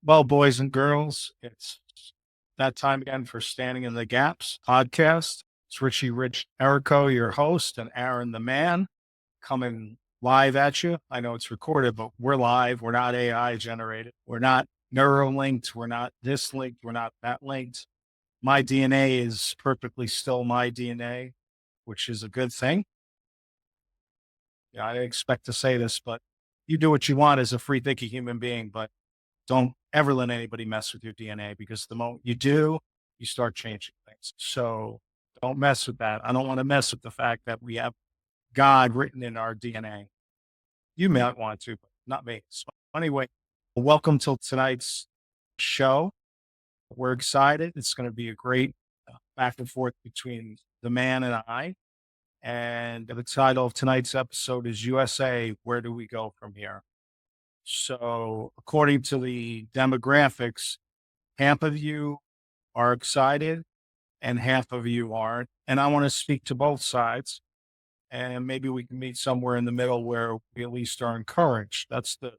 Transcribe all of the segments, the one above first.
Well, boys and girls, it's that time again for Standing in the Gaps podcast. It's Richy Rich Erico, your host, and Aaron the man coming live at you. I know it's recorded, but we're live. We're not AI generated. We're not neuro linked. We're not this linked. We're not that linked. My DNA is perfectly still my DNA, which is a good thing. Yeah, I didn't expect to say this, but you do what you want as a free thinking human being, but don't ever let anybody mess with your DNA because the moment you do, you start changing things. So don't mess with that. I don't want to mess with the fact that we have God written in our DNA. You might want to, but not me. So anyway, welcome to tonight's show. We're excited. It's going to be a great back and forth between the man and I. And the title of tonight's episode is USA, Where Do We Go From Here? So, according to the demographics, half of you are excited and half of you aren't. And I want to speak to both sides. And maybe we can meet somewhere in the middle where we at least are encouraged. That's the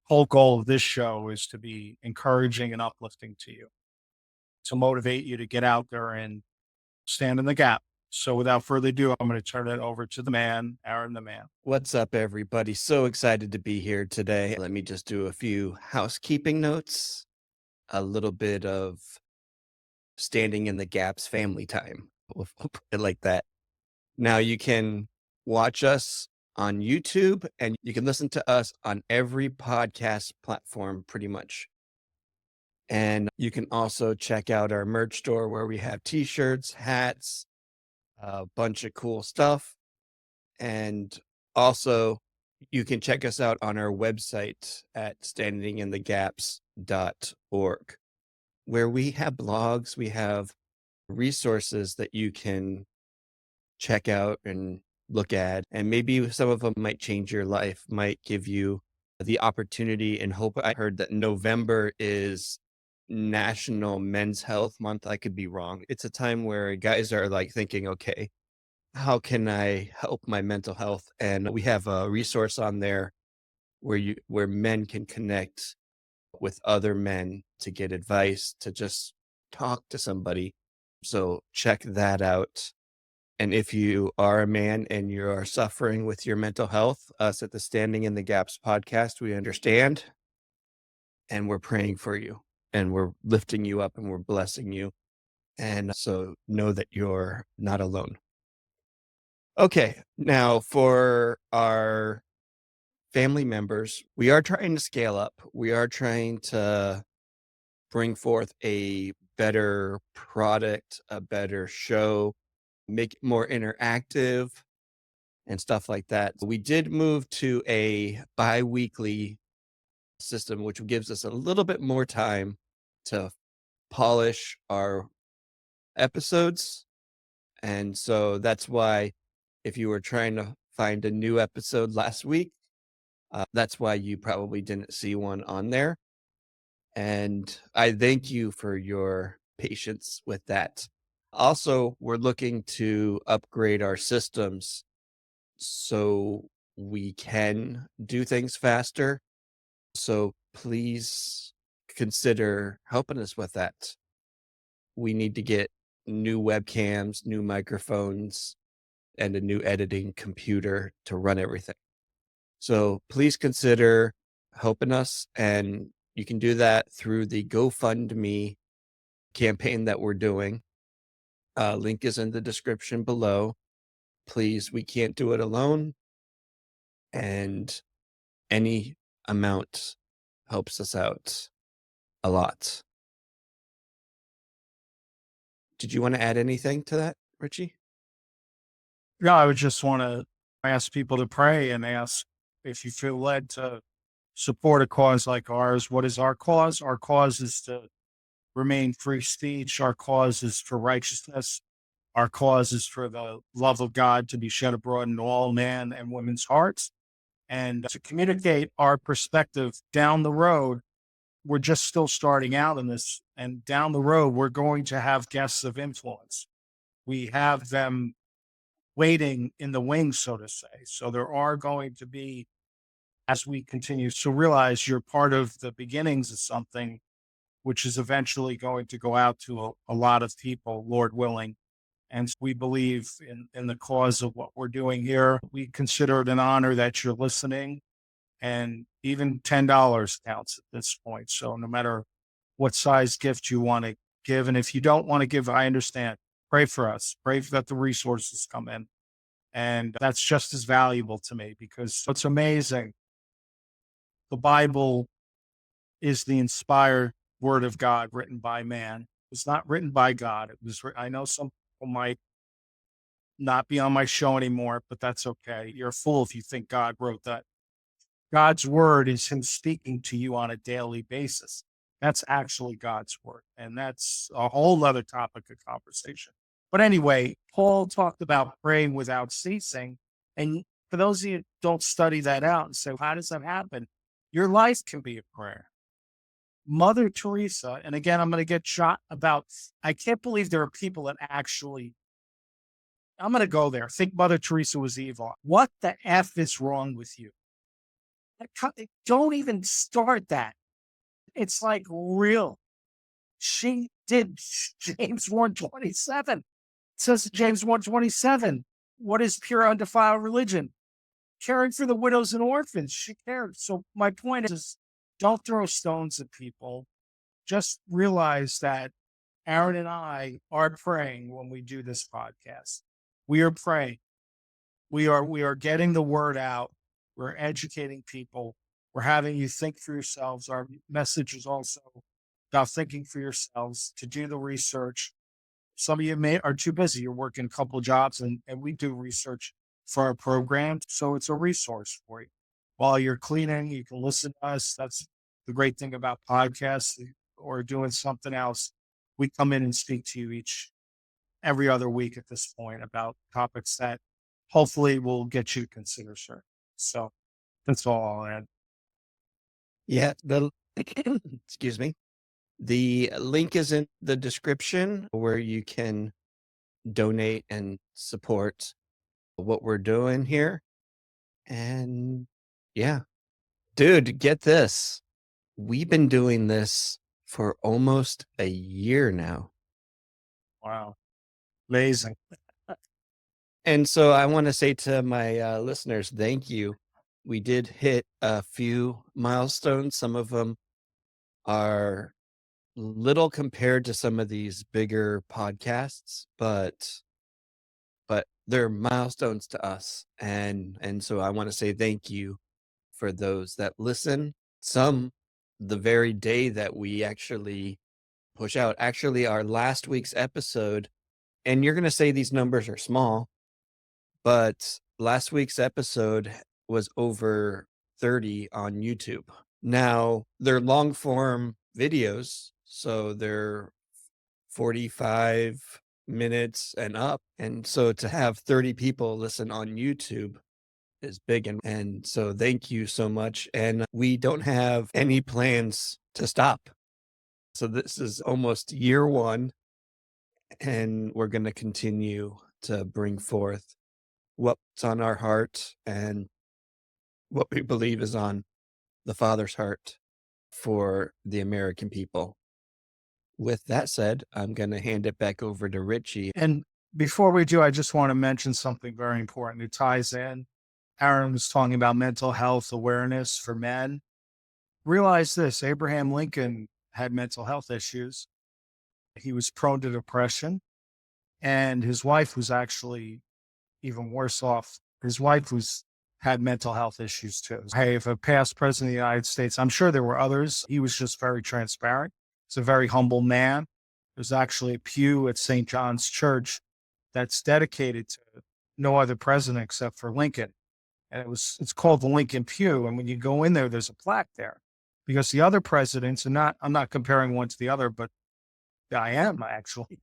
whole goal of this show, is to be encouraging and uplifting to you, to motivate you to get out there and stand in the gap. So without further ado, I'm going to turn it over to the man, Aaron the man. What's up, everybody? So excited to be here today. Let me just do a few housekeeping notes, a little bit of standing in the gaps family time. We'll put it like that. Now you can watch us on YouTube and you can listen to us on every podcast platform pretty much. And you can also check out our merch store where we have t-shirts, hats, a bunch of cool stuff. And also, you can check us out on our website at standinginthegaps.org, where we have blogs, we have resources that you can check out and look at. And maybe some of them might change your life, might give you the opportunity and hope. I heard that November is National Men's Health Month. I could be wrong. It's a time where guys are like thinking, okay, how can I help my mental health? And we have a resource on there where men can connect with other men to get advice, to just talk to somebody. So check that out. And if you are a man and you are suffering with your mental health, us at the Standing in the Gaps podcast, we understand and we're praying for you and we're lifting you up and we're blessing you. And so know that you're not alone. Okay, now for our family members, we are trying to scale up. We are trying to bring forth a better product, a better show, make it more interactive and stuff like that. We did move to a bi-weekly system, which gives us a little bit more time to polish our episodes. And so that's why if you were trying to find a new episode last week, that's why you probably didn't see one on there. And I thank you for your patience with that. Also, we're looking to upgrade our systems so we can do things faster. So please consider helping us with that. We need to get new webcams, new microphones, and a new editing computer to run everything. So please consider helping us. And you can do that through the GoFundMe campaign that we're doing. Link is in the description below. Please, we can't do it alone. And any amount helps us out a lot. Did you want to add anything to that, Richy? Yeah, I would just want to ask people to pray and ask if you feel led to support a cause like ours. What is our cause? Our cause is to remain free speech. Our cause is for righteousness. Our cause is for the love of God to be shed abroad in all man and women's hearts. And to communicate our perspective down the road, we're just still starting out in this. And down the road, we're going to have guests of influence. We have them waiting in the wings, so to say. So there are going to be, as we continue to realize you're part of the beginnings of something, which is eventually going to go out to a lot of people, Lord willing. And we believe in the cause of what we're doing here. We consider it an honor that you're listening, and even $10 counts at this point. So no matter what size gift you want to give, and if you don't want to give, I understand. Pray for us. Pray that the resources come in. And that's just as valuable to me because it's amazing. The Bible is the inspired word of God written by man. It was not written by God. It was, I know some people might not be on my show anymore, but that's okay. You're a fool if you think God wrote that. God's word is him speaking to you on a daily basis. That's actually God's word. And that's a whole other topic of conversation. But anyway, Paul talked about praying without ceasing. And for those of you who don't study that out and say, how does that happen? Your life can be a prayer. Mother Teresa, and again, I'm going to get shot about, I can't believe there are people that actually, I'm going to go there, think Mother Teresa was evil. What the F is wrong with you? Don't even start that. It's like real. She did James 1:27. It says James 1:27. What is pure undefiled religion? Caring for the widows and orphans. She cared. So my point is don't throw stones at people. Just realize that Aaron and I are praying when we do this podcast. We are praying. We are getting the word out. We're educating people. We're having you think for yourselves. Our message is also about thinking for yourselves, to do the research. Some of you are too busy. You're working a couple of jobs, and we do research for our program. So it's a resource for you. While you're cleaning, you can listen to us. That's the great thing about podcasts or doing something else. We come in and speak to you every other week at this point about topics that hopefully will get you to consider, sir. So that's all I'll add. Yeah, the excuse me. The link is in the description where you can donate and support what we're doing here. And yeah, dude, get this. We've been doing this for almost a year now. Wow. Amazing. And so I want to say to my listeners, thank you. We did hit a few milestones. Some of them are little compared to some of these bigger podcasts, but they're milestones to us. And so I want to say thank you for those that listen. Some the very day that we actually push out. Actually, our last week's episode, and you're going to say these numbers are small, but last week's episode was over 30 on YouTube. Now, they're long form videos, so they're 45 minutes and up. And so to have 30 people listen on YouTube is big. And so thank you so much. And we don't have any plans to stop. So this is almost year one, and we're going to continue to bring forth what's on our heart and what we believe is on the Father's heart for the American people. With that said, I'm going to hand it back over to Richy. And before we do, I just want to mention something very important. It ties in. Aaron was talking about mental health awareness for men. Realize this: Abraham Lincoln had mental health issues. He was prone to depression, and his wife was actually even worse off. His wife had mental health issues too. Hey, if a past president of the United States, I'm sure there were others. He was just very transparent. He's a very humble man. There's actually a pew at St. John's Church that's dedicated to no other president except for Lincoln. And it's called the Lincoln Pew. And when you go in there, there's a plaque there because the other presidents, and I'm not comparing one to the other, but I am actually,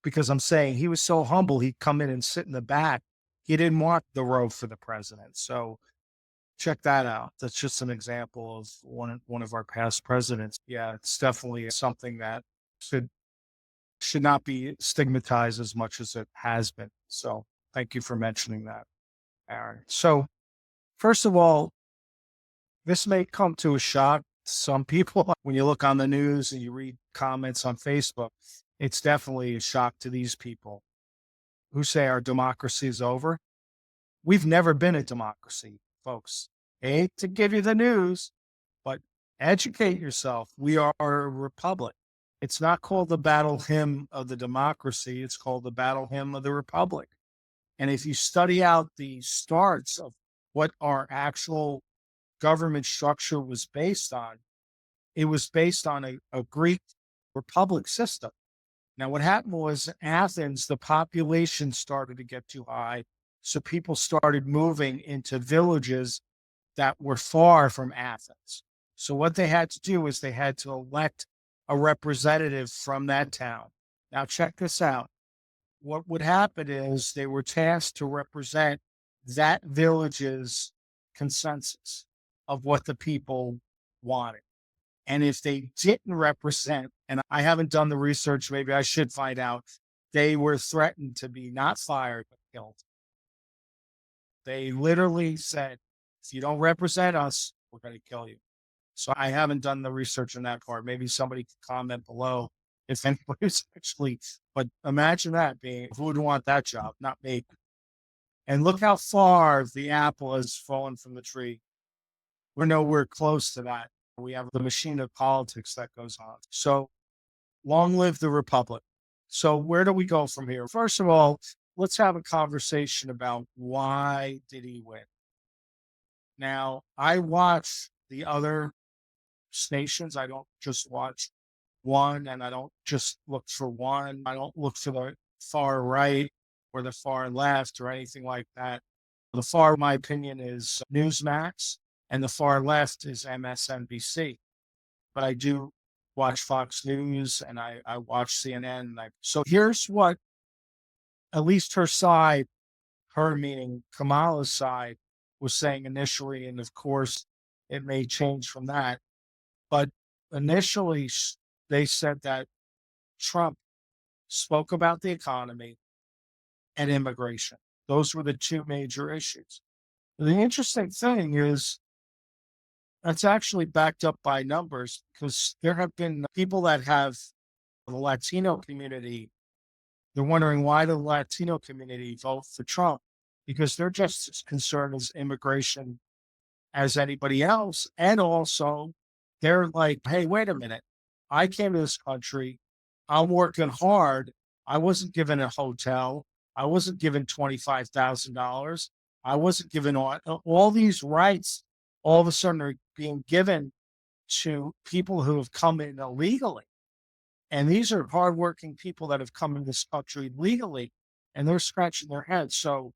because I'm saying he was so humble. He'd come in and sit in the back. He didn't want the row for the president. So check that out. That's just an example of one of our past presidents. Yeah, it's definitely something that should not be stigmatized as much as it has been. So thank you for mentioning that, Aaron. So first of all, this may come to a shock Some people, when you look on the news and you read comments on Facebook, it's definitely a shock to these people who say our democracy is over. We've never been a democracy, folks. I hate to give you the news, but educate yourself. We are a republic. It's not called the battle hymn of the democracy. It's called the battle hymn of the republic. And if you study out the starts of what our actual government structure was based on, it was based on a Greek republic system. Now, what happened was in Athens, the population started to get too high. So people started moving into villages that were far from Athens. So what they had to do is they had to elect a representative from that town. Now, check this out. What would happen is they were tasked to represent that village's consensus of what the people wanted. And if they didn't represent, and I haven't done the research, maybe I should find out, they were threatened to be not fired, but killed. They literally said, if you don't represent us, we're going to kill you. So I haven't done the research on that part. Maybe somebody could comment below if anybody's actually, but imagine that being, who would want that job? Not me. And look how far the apple has fallen from the tree. We're nowhere close to that. We have the machine of politics that goes on. So long live the republic. So where do we go from here? First of all, let's have a conversation about why did he win? Now, I watch the other stations. I don't just watch one, and I don't just look for one. I don't look for the far right or the far left or anything like that. The far, in my opinion, is Newsmax, and the far left is MSNBC. But I do watch Fox News and I watch CNN. So here's what at least her side, her meaning Kamala's side, was saying initially. And of course, it may change from that. But initially, they said that Trump spoke about the economy and immigration. Those were the two major issues. The interesting thing is that's actually backed up by numbers because there have been people that have the Latino community. They're wondering why the Latino community vote for Trump because they're just as concerned as immigration as anybody else. And also, they're like, hey, wait a minute. I came to this country. I'm working hard. I wasn't given a hotel. I wasn't given $25,000. I wasn't given all these rights. All of a sudden are being given to people who have come in illegally. And these are hardworking people that have come in this country legally, and they're scratching their heads. So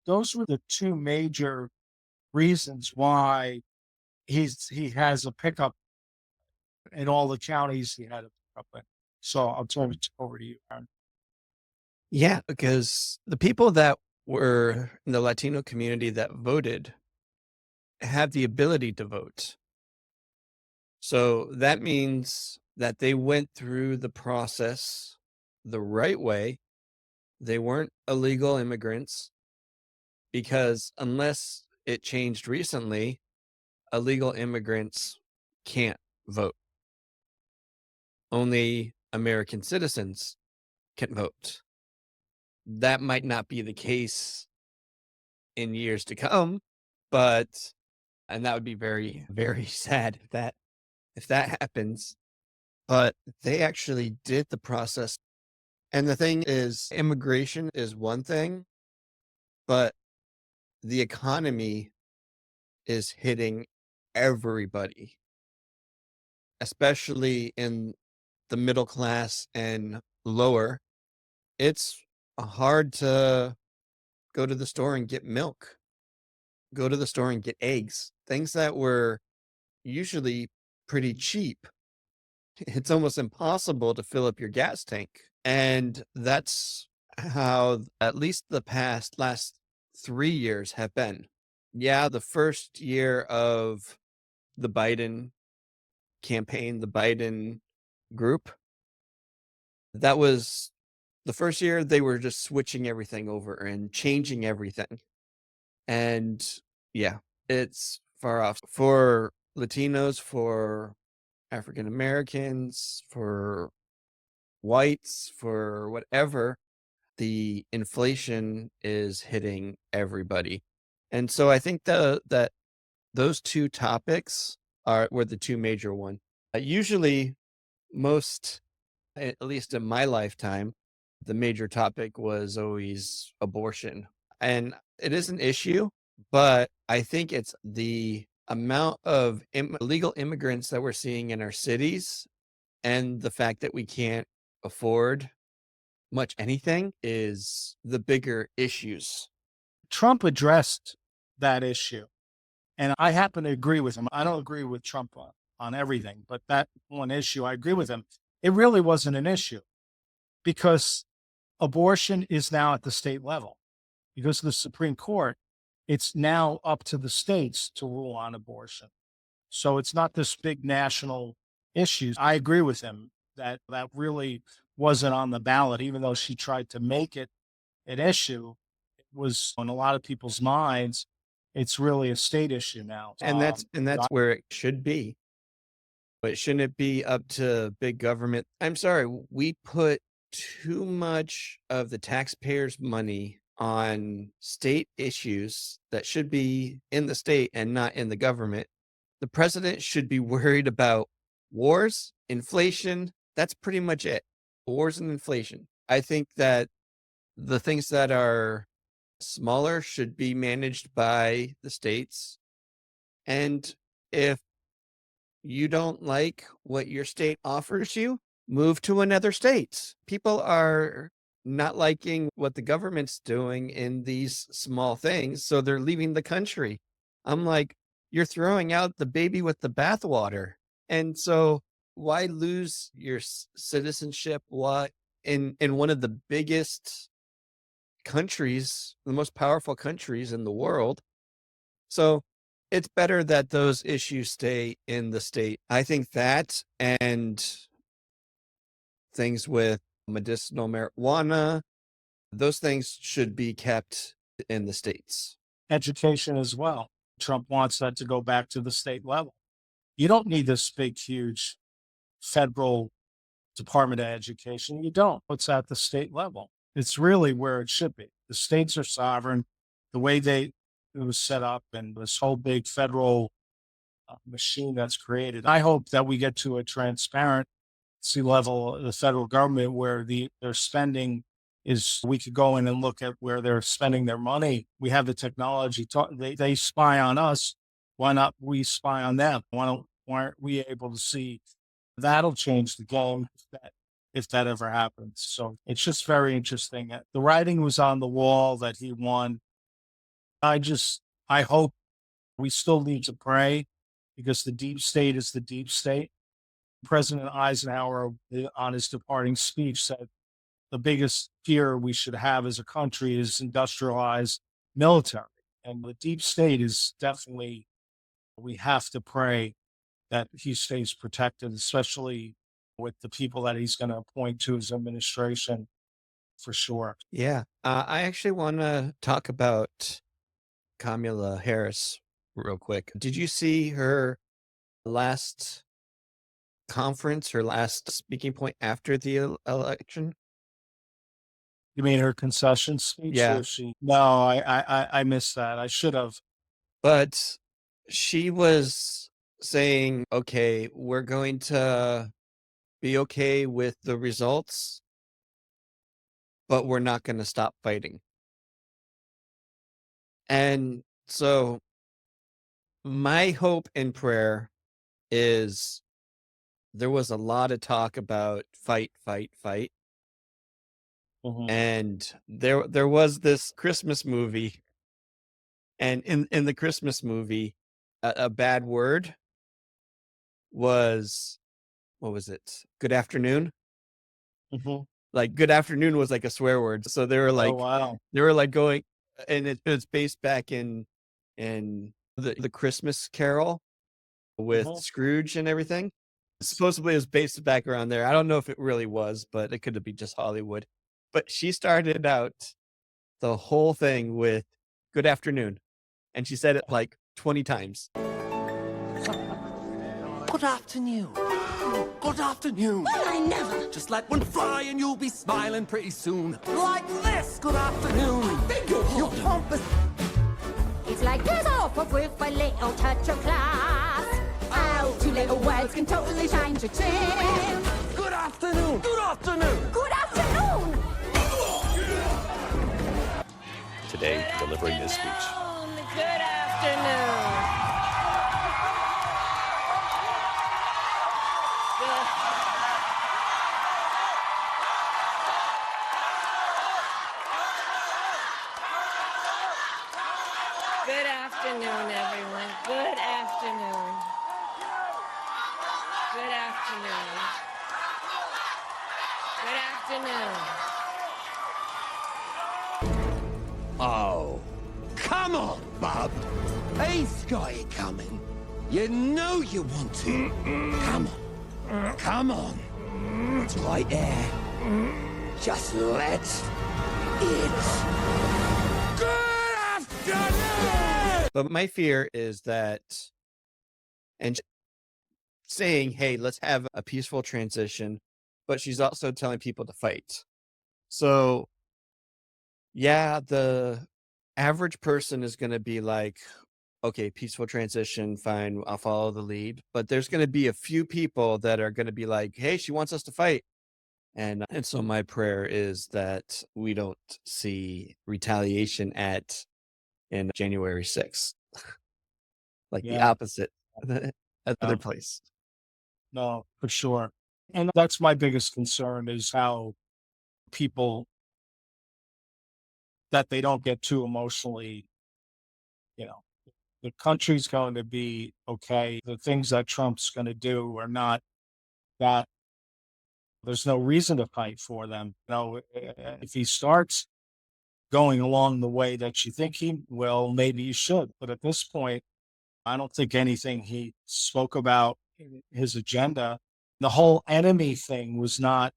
those were the two major reasons why he has a pickup in all the counties he had a pickup in. So I'll turn it over to you, Aaron. Yeah, because the people that were in the Latino community that voted have the ability to vote. So that means that they went through the process the right way. They weren't illegal immigrants because unless it changed recently, illegal immigrants can't vote. Only American citizens can vote. That might not be the case in years to come, and that would be very, very sad if that happens. But they actually did the process. And the thing is, immigration is one thing, but the economy is hitting everybody, especially in the middle class and lower. It's hard to go to the store and get milk, go to the store and get eggs, things that were usually pretty cheap. It's almost impossible to fill up your gas tank. And that's how at least the last 3 years have been. Yeah, the first year of the Biden campaign, the Biden group, that was the first year they were just switching everything over and changing everything. And yeah, it's far off for Latinos, for African Americans, for whites, for whatever, the inflation is hitting everybody. And so I think that those two topics were the two major one. Usually most, at least in my lifetime, the major topic was always abortion. And it is an issue, but I think it's the amount of illegal immigrants that we're seeing in our cities and the fact that we can't afford much anything is the bigger issues. Trump addressed that issue, and I happen to agree with him. I don't agree with Trump on everything, but that one issue, I agree with him. It really wasn't an issue because abortion is now at the state level. Because of the Supreme Court, it's now up to the states to rule on abortion. So it's not this big national issue. I agree with him that that really wasn't on the ballot, even though she tried to make it an issue. It was in a lot of people's minds. It's really a state issue now. And that's where it should be. But shouldn't it be up to big government? I'm sorry, we put too much of the taxpayers' money on state issues that should be in the state and not in the government. The president should be worried about wars, inflation. That's pretty much it. Wars and inflation. I think that the things that are smaller should be managed by the states. And if you don't like what your state offers you, move to another state. People are not liking what the government's doing in these small things, so they're leaving the country. I'm like, you're throwing out the baby with the bathwater. And so why lose your citizenship? What in one of the biggest countries, the most powerful countries in the world? So it's better that those issues stay in the state. I think that, and things with medicinal marijuana, those things should be kept in the states. education as well. Trump wants that to go back to the state level. You don't need this big, huge federal Department of Education. You don't. It's at the state level. It's really where it should be. The states are sovereign. The way it was set up, and this whole big federal machine that's created. I hope that we get to a transparent level of the federal government where their spending is. We could go in and look at where they're spending their money. We have the technology. They spy on us. Why not we spy on them? Why aren't we able to see? That'll change the game if that ever happens. So it's just very interesting. The writing was on the wall that he won. I hope we still need to pray because the deep state is the deep state. President Eisenhower, on his departing speech, said the biggest fear we should have as a country is industrialized military. And the deep state is definitely, we have to pray that he stays protected, especially with the people that he's going to appoint to his administration, for sure. Yeah. I actually want to talk about Kamala Harris real quick. Did you see her last conference, her last speaking point after the election? You mean her concession speech? Yeah. No, I missed that. I should have. But she was saying, okay, we're going to be okay with the results, but we're not going to stop fighting. And so my hope and prayer is there was a lot of talk about fight, fight, fight. Mhm. And there was this Christmas movie, and in the Christmas movie, a bad word was, what was it? Good afternoon. Mhm. Like good afternoon was like a swear word. So Oh, wow. they were like going, and it's based back in the Christmas Carol with Mhm. Scrooge and everything. Supposedly it was based back around there. I don't know if it really was, but it could be just Hollywood. But she started out the whole thing with good afternoon. And she said it like 20 times. Good afternoon. Good afternoon. Well, I never. Just let one fly and you'll be smiling pretty soon. Like this. Good afternoon. Beg your Your pardon. pompous. It's like there's off with a little touch of class. Oh, two little words can totally change a tune. Good afternoon. Good afternoon. Good afternoon. Today, delivering this speech. Good afternoon. Good afternoon, everyone. Good afternoon. Good afternoon. Good afternoon. Oh, come on, bub. Ace guy coming. You know you want to. Come on. Come on. It's right there. Just let it. Good afternoon! But my fear is that, and saying, hey, let's have a peaceful transition, but she's also telling people to fight. So, yeah, the average person is going to be like, okay, peaceful transition, fine, I'll follow the lead. But there's going to be a few people that are going to be like, hey, she wants us to fight. And so my prayer is that we don't see retaliation in January 6th, like the Yeah. opposite other Yeah. place. No, for sure. And that's my biggest concern is how people that they don't get too emotionally, you know, the country's going to be okay. The things that Trump's going to do are not that there's no reason to fight for them. If he starts going along the way that you think he will, maybe you should. But at this point, I don't think anything he spoke about in his agenda, the whole enemy thing was not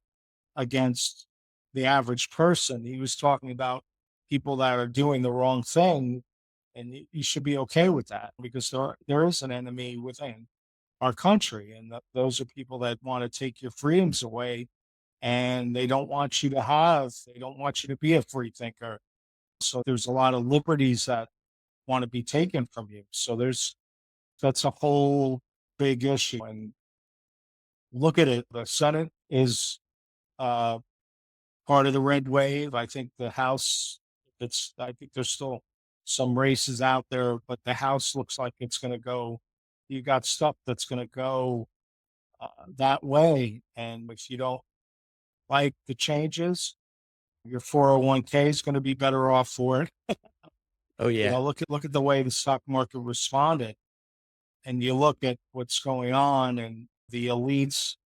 against the average person. He was talking about people that are doing the wrong thing, and you should be okay with that because there is an enemy within our country, and those are people that want to take your freedoms away, and they don't want you to be a free thinker. So there's a lot of liberties that want to be taken from you. So that's a whole big issue. And look at it. The Senate is uh, part of the red wave. I think the House, I think there's still some races out there, but the House looks like it's going to go. You got stuff that's going to go that way. And if you don't like the changes, your 401k is going to be better off for it. Oh yeah. Look at the way the stock market responded, and you look at what's going on and the elites.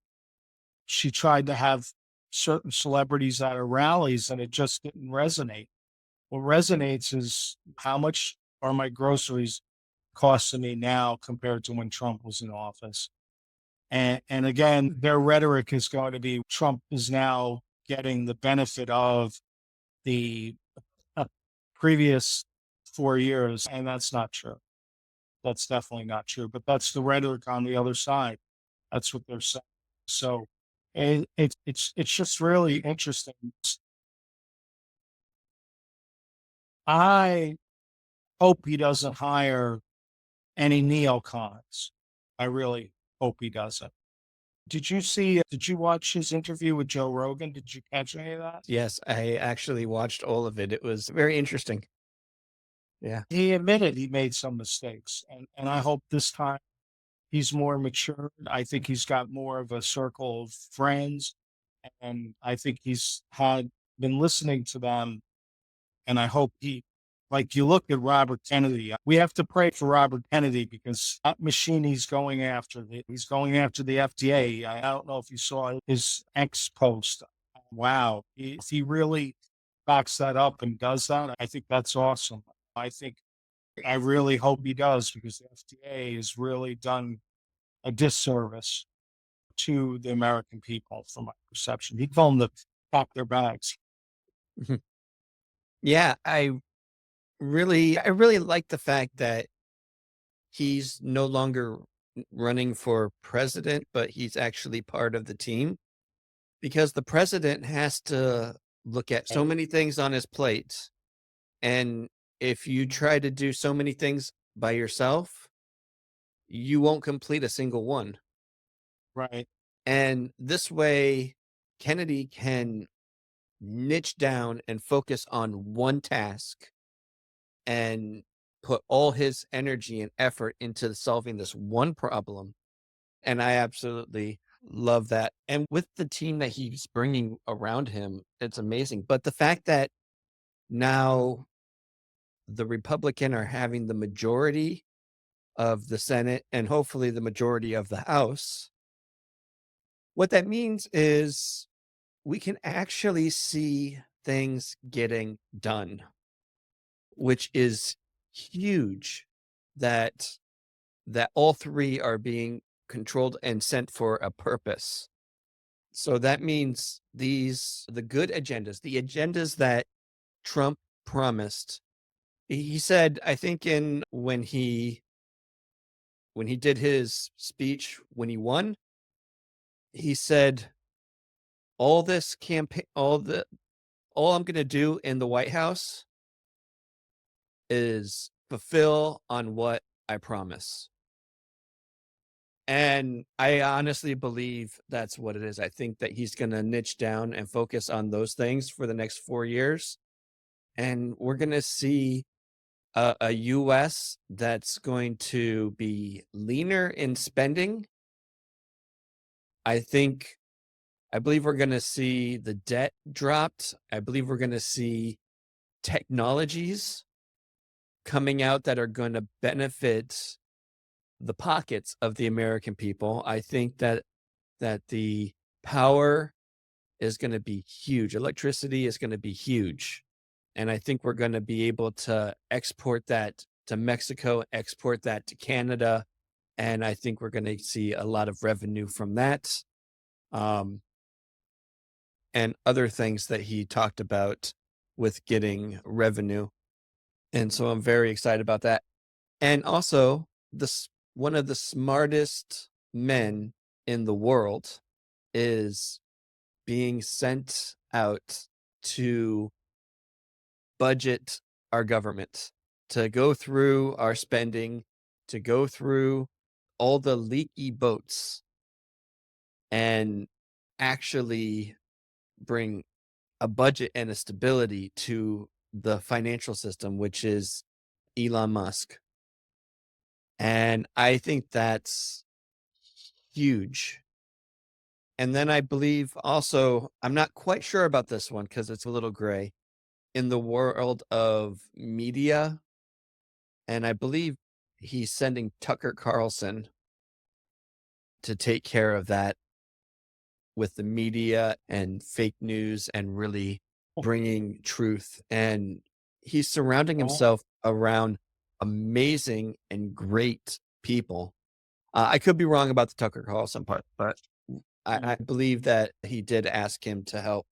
She tried to have certain celebrities at her rallies, and it just didn't resonate. What resonates is how much are my groceries costing me now compared to when Trump was in office. And again, their rhetoric is going to be Trump is now getting the benefit of the previous 4 years, and that's not true. That's definitely not true. But that's the rhetoric on the other side. That's what they're saying. So it's just really interesting. I hope he doesn't hire any neocons. I really hope he doesn't. Did you watch his interview with Joe Rogan? Did you catch any of that? Yes, I actually watched all of it. It was very interesting. Yeah. He admitted he made some mistakes. And I hope this time he's more mature. I think he's got more of a circle of friends. And I think he's been listening to them. And I hope like you look at Robert Kennedy, we have to pray for Robert Kennedy because that machine he's going after the FDA. I don't know if you saw his X post. Wow. If he really backs that up and does that, I think that's awesome. I really hope he does because the FDA has really done a disservice to the American people from my perception. He told them to pack their bags. Yeah, I really like the fact that he's no longer running for president, but he's actually part of the team because the president has to look at so many things on his plate. And if you try to do so many things by yourself, you won't complete a single one. Right. And this way, Kennedy can niche down and focus on one task and put all his energy and effort into solving this one problem. And I absolutely love that. And with the team that he's bringing around him, it's amazing. But the fact that now the Republican are having the majority of the Senate and hopefully the majority of the House, what that means is we can actually see things getting done, which is huge that all three are being controlled and sent for a purpose. So that means the good agendas, the agendas that Trump promised. He said, I think when he did his speech when he won, he said all this campaign all I'm going to do in the White House is fulfill on what I promise. And I honestly believe that's what it is. I think that he's going to niche down and focus on those things for the next 4 years. And we're going to see a US that's going to be leaner in spending. I believe we're going to see the debt dropped. I believe we're going to see technologies coming out that are going to benefit the pockets of the American people. I think that the power is going to be huge. Electricity is going to be huge. And I think we're going to be able to export that to Mexico, export that to Canada. And I think we're going to see a lot of revenue from that. And other things that he talked about with getting revenue. And so I'm very excited about that. And also, one of the smartest men in the world is being sent out to budget our government, to go through our spending, to go through all the leaky boats and actually bring a budget and a stability to the financial system, which is Elon Musk. And I think that's huge. And then I believe also, I'm not quite sure about this one because it's a little gray, in the world of media. And I believe he's sending Tucker Carlson to take care of that with the media and fake news and really bringing truth. And he's surrounding himself around amazing and great people. I could be wrong about the Tucker Carlson part, but I believe that he did ask him to help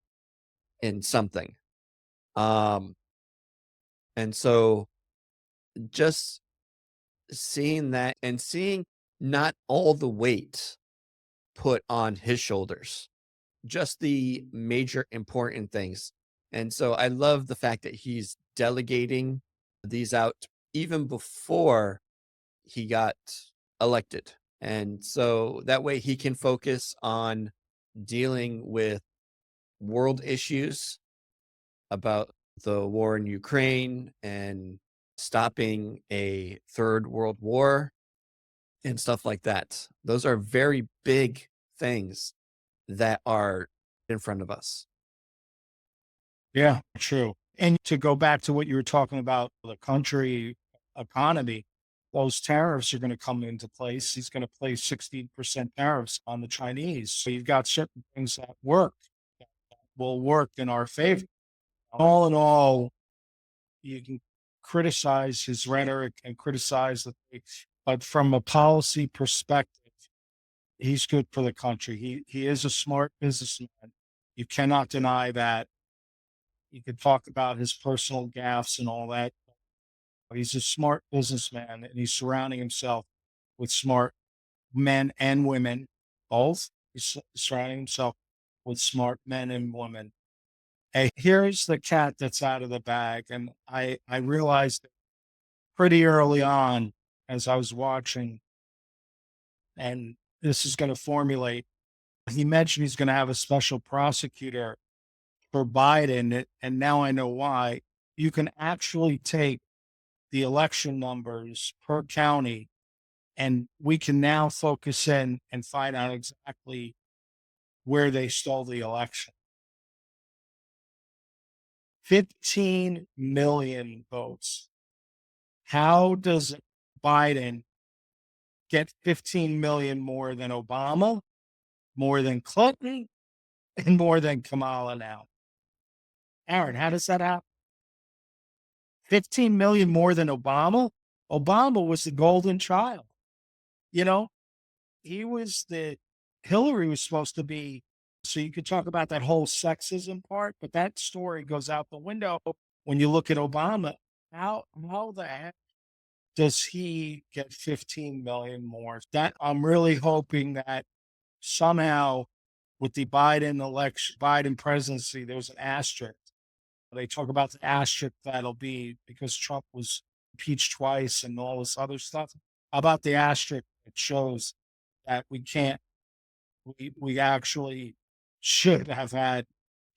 in something. And so just seeing that and seeing not all the weight put on his shoulders, just the major important things. And so I love the fact that he's delegating these out even before he got elected. And so that way he can focus on dealing with world issues about the war in Ukraine and stopping a third world war and stuff like that. Those are very big things that are in front of us. Yeah, true. And to go back to what you were talking about, the country economy, those tariffs are going to come into place. He's going to place 16% tariffs on the Chinese. So you've got certain things that will work in our favor. All in all, you can criticize his rhetoric and criticize the things, but from a policy perspective, he's good for the country. He is a smart businessman. You cannot deny that. You could talk about his personal gaffes and all that. But he's a smart businessman, and he's surrounding himself with smart men and women, both. He's surrounding himself with smart men and women. Hey, here's the cat that's out of the bag. And I realized pretty early on as I was watching, and this is going to formulate. He mentioned he's going to have a special prosecutor for Biden. And now I know why. You can actually take the election numbers per county, and we can now focus in and find out exactly where they stole the election. 15 million votes. How does Biden get 15 million more than Obama, more than Clinton, and more than Kamala now? Aaron, how does that happen? 15 million more than Obama? Obama was the golden child. You know, he was Hillary was supposed to be, so you could talk about that whole sexism part, but that story goes out the window when you look at Obama. How the heck does he get 15 million more? That I'm really hoping that somehow with the Biden election, Biden presidency, there was an asterisk. They talk about the asterisk that'll be because Trump was impeached twice and all this other stuff. How about the asterisk that shows that we actually should have had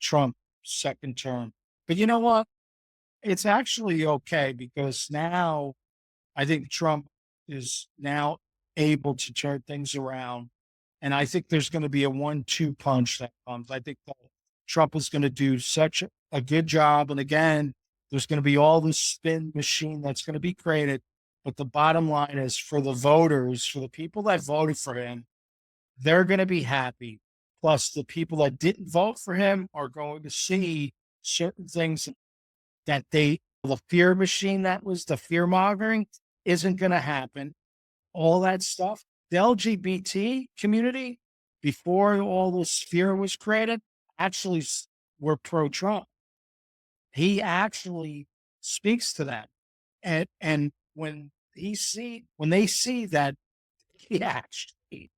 Trump second term. But you know what? It's actually okay because now I think Trump is now able to turn things around. And I think there's going to be a 1-2 punch that comes. I think that Trump is going to do such a good job. And again, there's going to be all this spin machine that's going to be created. But the bottom line is for the voters, for the people that voted for him, they're going to be happy. Plus, the people that didn't vote for him are going to see certain things that the fear machine that was the fear mongering isn't going to happen. All that stuff. The LGBT community, before all this fear was created, actually were pro Trump. He actually speaks to that. And when they see that he actually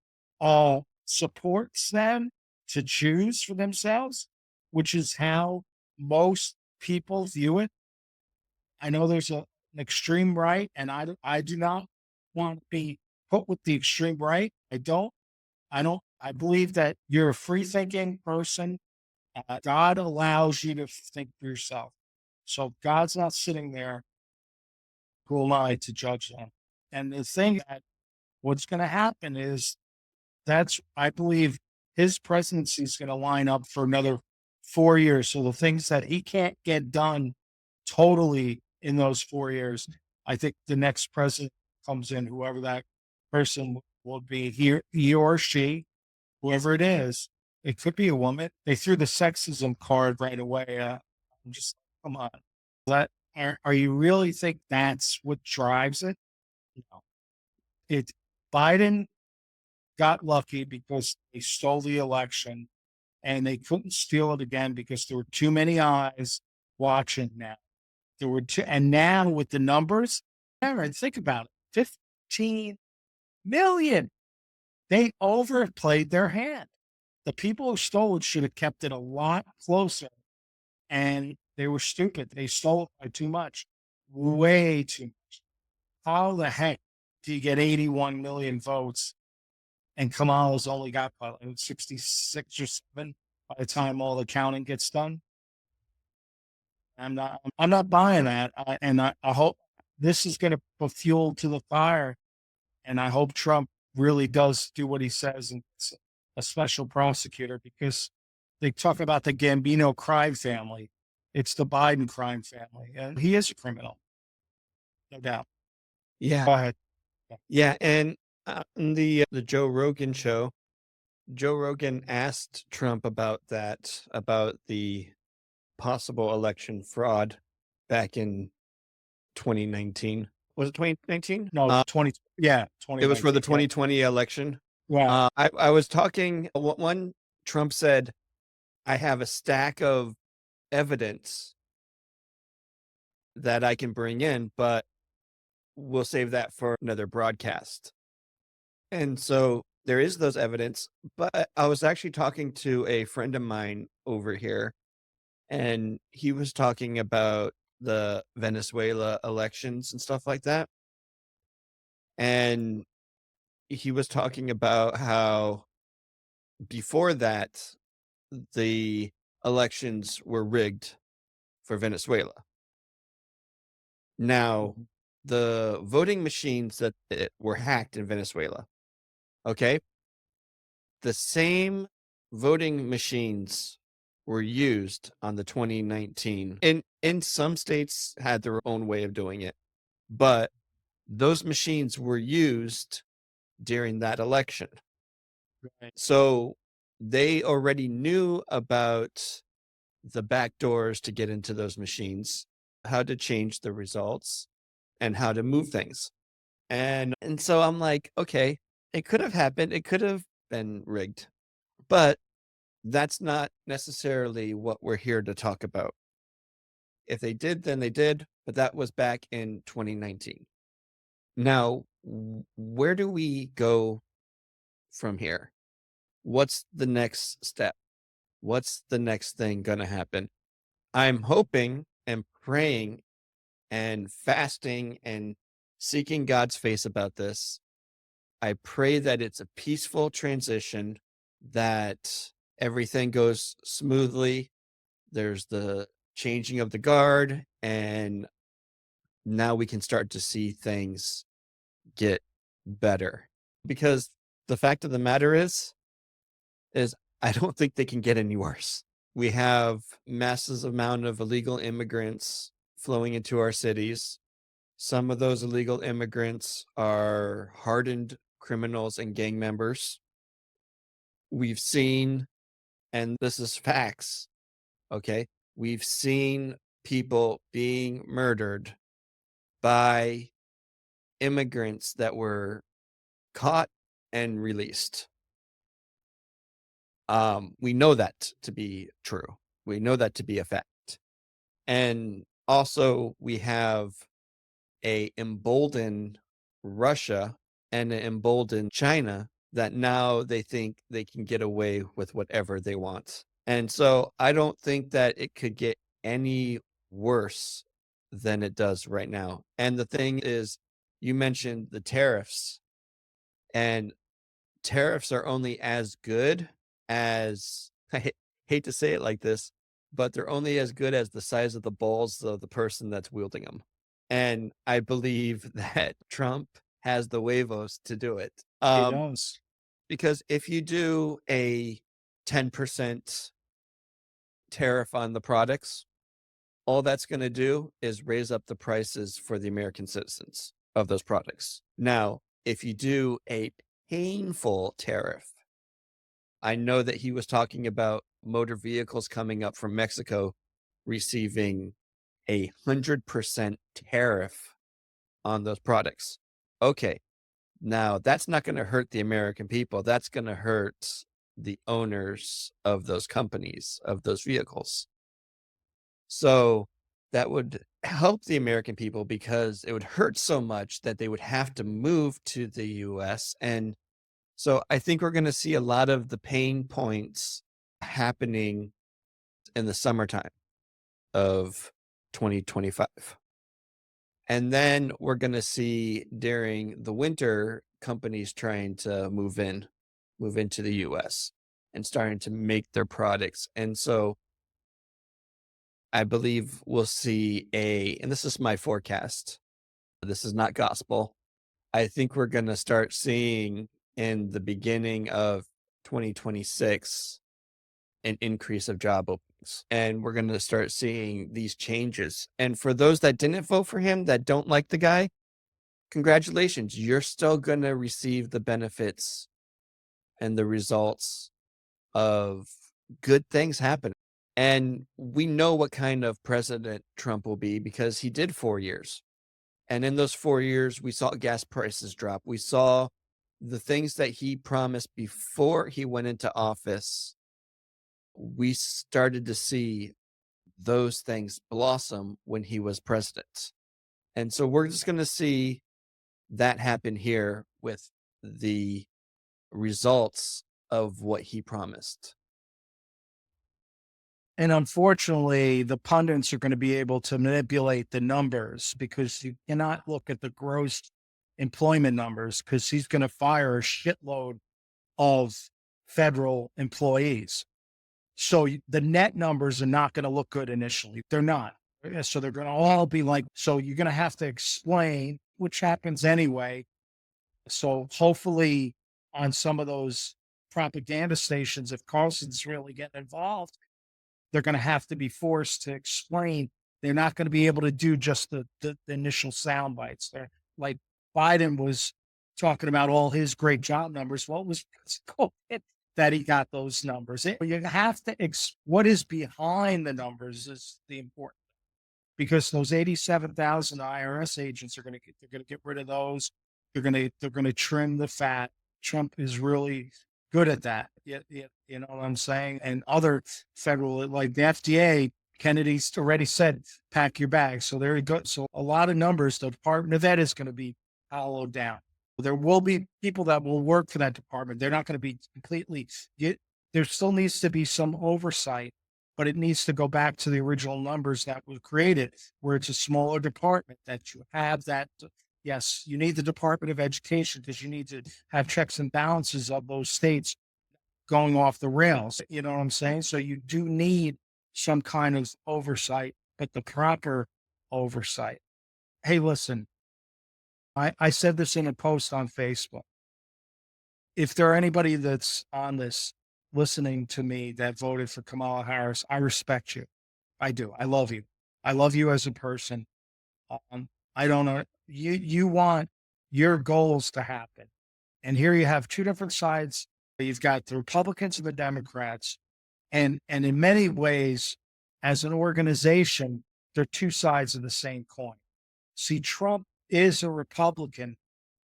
supports them to choose for themselves, which is how most people view it. I know there's an extreme right, and I do not want to be put with the extreme right. I believe that you're a free thinking person. God allows you to think for yourself. So God's not sitting there, who am I to judge them? And the thing that what's going to happen is I believe his presidency is going to line up for another 4 years. So the things that he can't get done totally in those 4 years, I think the next president comes in, whoever that person will be, he or she, whoever it is. It could be a woman. They threw the sexism card right away. I'm just, come on. Are you really think that's what drives it? No. Biden got lucky because they stole the election and they couldn't steal it again because there were too many eyes watching now. And now with the numbers, Aaron, think about it, 15 million. They overplayed their hand. The people who stole it should have kept it a lot closer, and they were stupid. They stole it by too much, way too much. How the heck do you get 81 million votes and Kamala's only got 66 or 7 by the time all the counting gets done? I'm not buying that. I hope this is going to put fuel to the fire. And I hope Trump really does do what he says and it's a special prosecutor, because they talk about the Gambino crime family. It's the Biden crime family. And he is a criminal. No doubt. Yeah. Go ahead. Yeah. And on the Joe Rogan show, Joe Rogan asked Trump about the possible election fraud back in 2019. Was it 2019? No, 20. Yeah. 20. It was for the 2020 election. Yeah. I was talking, one Trump said, I have a stack of evidence that I can bring in, but we'll save that for another broadcast. And so there is those evidence, but I was actually talking to a friend of mine over here, and he was talking about the Venezuela elections and stuff like that. And he was talking about how before that, the elections were rigged for Venezuela. Now, the voting machines that were hacked in Venezuela, okay, the same voting machines were used on the 2019. In some states had their own way of doing it, but those machines were used during that election. Right. So they already knew about the back doors to get into those machines, how to change the results, and how to move things. And so I'm like, okay, it could have happened. It could have been rigged. But that's not necessarily what we're here to talk about. If they did, then they did, but that was back in 2019. Now, where do we go from here? What's the next step? What's the next thing going to happen? I'm hoping and praying and fasting and seeking God's face about this. I pray that it's a peaceful transition, that everything goes smoothly. There's the changing of the guard, and now we can start to see things get better. Because the fact of the matter is I don't think they can get any worse. We have massive amount of illegal immigrants flowing into our cities. Some of those illegal immigrants are hardened criminals and gang members. We've seen, and this is facts, okay? We've seen people being murdered by immigrants that were caught and released. We know that to be true. We know that to be a fact. And also we have a emboldened Russia and an emboldened China that now they think they can get away with whatever they want. And so I don't think that it could get any worse than it does right now. And the thing is, you mentioned the tariffs, and tariffs are only as good as, hate to say it like this, but they're only as good as the size of the balls of the person that's wielding them. And I believe that Trump has the huevos to do it. He does. Because if you do a 10% tariff on the products, all that's going to do is raise up the prices for the American citizens of those products. Now, if you do a painful tariff, I know that he was talking about motor vehicles coming up from Mexico receiving 100% tariff on those products. Okay, now that's not going to hurt the American people. That's going to hurt the owners of those companies, of those vehicles. So that would help the American people because it would hurt so much that they would have to move to the US. And so I think we're going to see a lot of the pain points happening in the summertime of 2025. And then we're going to see during the winter companies trying to move into the US and starting to make their products. And so I believe we'll see and this is my forecast, this is not gospel. I think we're going to start seeing in the beginning of 2026 an increase of job openings. And we're going to start seeing these changes. And for those that didn't vote for him, that don't like the guy, congratulations. You're still going to receive the benefits and the results of good things happening. And we know what kind of president Trump will be because he did 4 years. And in those 4 years, we saw gas prices drop. We saw the things that he promised before he went into office. We started to see those things blossom when he was president. And so we're just going to see that happen here with the results of what he promised. And unfortunately, the pundits are going to be able to manipulate the numbers because you cannot look at the gross employment numbers because he's going to fire a shitload of federal employees. So the net numbers are not going to look good initially. They're not. So they're going to all be like, so you're going to have to explain, which happens anyway. So hopefully on some of those propaganda stations, if Carlson's really getting involved, they're going to have to be forced to explain. They're not going to be able to do just the initial sound bites. They're like Biden was talking about all his great job numbers. Well, it was COVID that he got those numbers. You have to, what is behind the numbers is the important thing. Because those 87,000 IRS agents they're going to get rid of those. They're going to trim the fat. Trump is really good at that. You know what I'm saying? And other federal, like the FDA, Kennedy's already said, pack your bags. So there you go. So a lot of numbers, the Department of Ed is going to be hollowed down. There will be people that will work for that department. They're not going to be completely, there still needs to be some oversight, but it needs to go back to the original numbers that were created, where it's a smaller department that you have that. Yes, you need the Department of Education because you need to have checks and balances of those states going off the rails. You know what I'm saying? So you do need some kind of oversight, but the proper oversight. Hey, listen, I said this in a post on Facebook. If there are anybody that's on this listening to me that voted for Kamala Harris, I respect you. I do. I love you. I love you as a person. I don't know. You want your goals to happen. And here you have two different sides. You've got the Republicans and the Democrats. And in many ways, as an organization, they're two sides of the same coin. See, Trump is a Republican,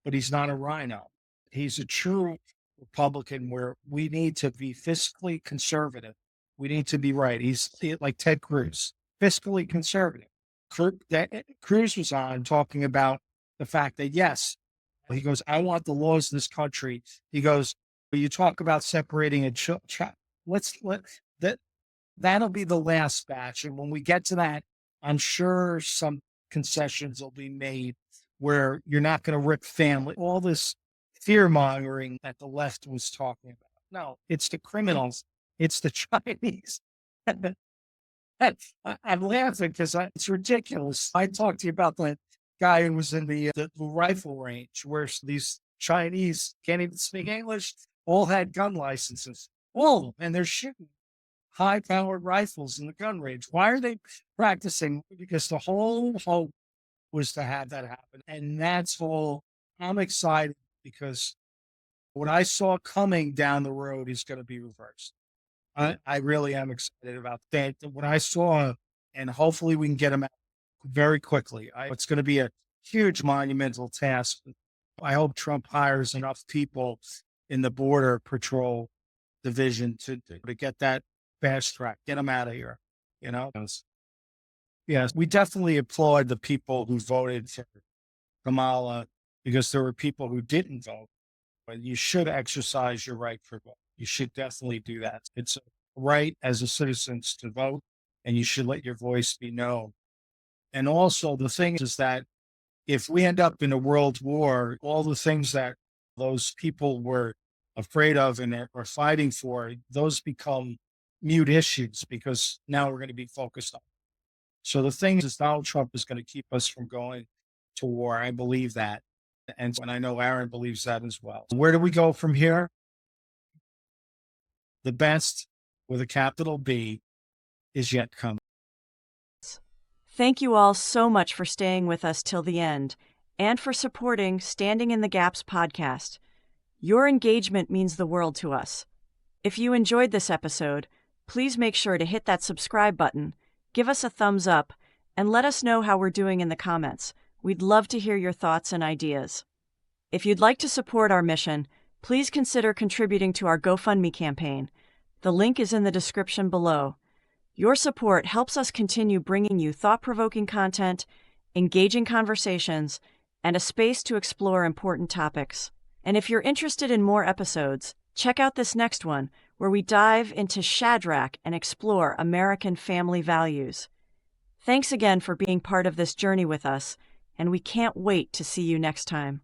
but he's not a rhino. He's a true Republican where we need to be fiscally conservative. We need to be right. He's like Ted Cruz, fiscally conservative. Cruz was on talking about the fact that, yes, he goes, I want the laws of this country. He goes, you talk about separating a that'll be the last batch. And when we get to that, I'm sure some concessions will be made where you're not going to rip family, all this fear mongering that the left was talking about. No, it's the criminals. It's the Chinese. I'm laughing because it's ridiculous. I talked to you about the guy who was in the rifle range where these Chinese can't even speak English, all had gun licenses, all of them, and they're shooting high-powered rifles in the gun range. Why are they practicing? Because the whole hope was to have that happen. And that's all. I'm excited because what I saw coming down the road is going to be reversed. I really am excited about that. What I saw, and hopefully we can get them out very quickly. It's going to be a huge monumental task. I hope Trump hires enough people in the Border Patrol division to get that fast track, get them out of here. You know? Yes, we definitely applaud the people who voted for Kamala because there were people who didn't vote. But you should exercise your right for vote. You should definitely do that. It's a right as a citizen to vote, and you should let your voice be known. And also the thing is that if we end up in a world war, all the things that those people were afraid of and are fighting for, those become mute issues because now we're going to be focused on. So the thing is Donald Trump is going to keep us from going to war. I believe that. And I know Aaron believes that as well. Where do we go from here? The best, with a capital B, is yet coming. Thank you all so much for staying with us till the end and for supporting Standing in the Gaps podcast. Your engagement means the world to us. If you enjoyed this episode, please make sure to hit that subscribe button, give us a thumbs up, and let us know how we're doing in the comments. We'd love to hear your thoughts and ideas. If you'd like to support our mission, please consider contributing to our GoFundMe campaign. The link is in the description below. Your support helps us continue bringing you thought-provoking content, engaging conversations, and a space to explore important topics. And if you're interested in more episodes, check out this next one, where we dive into Shadrach and explore American family values. Thanks again for being part of this journey with us, and we can't wait to see you next time.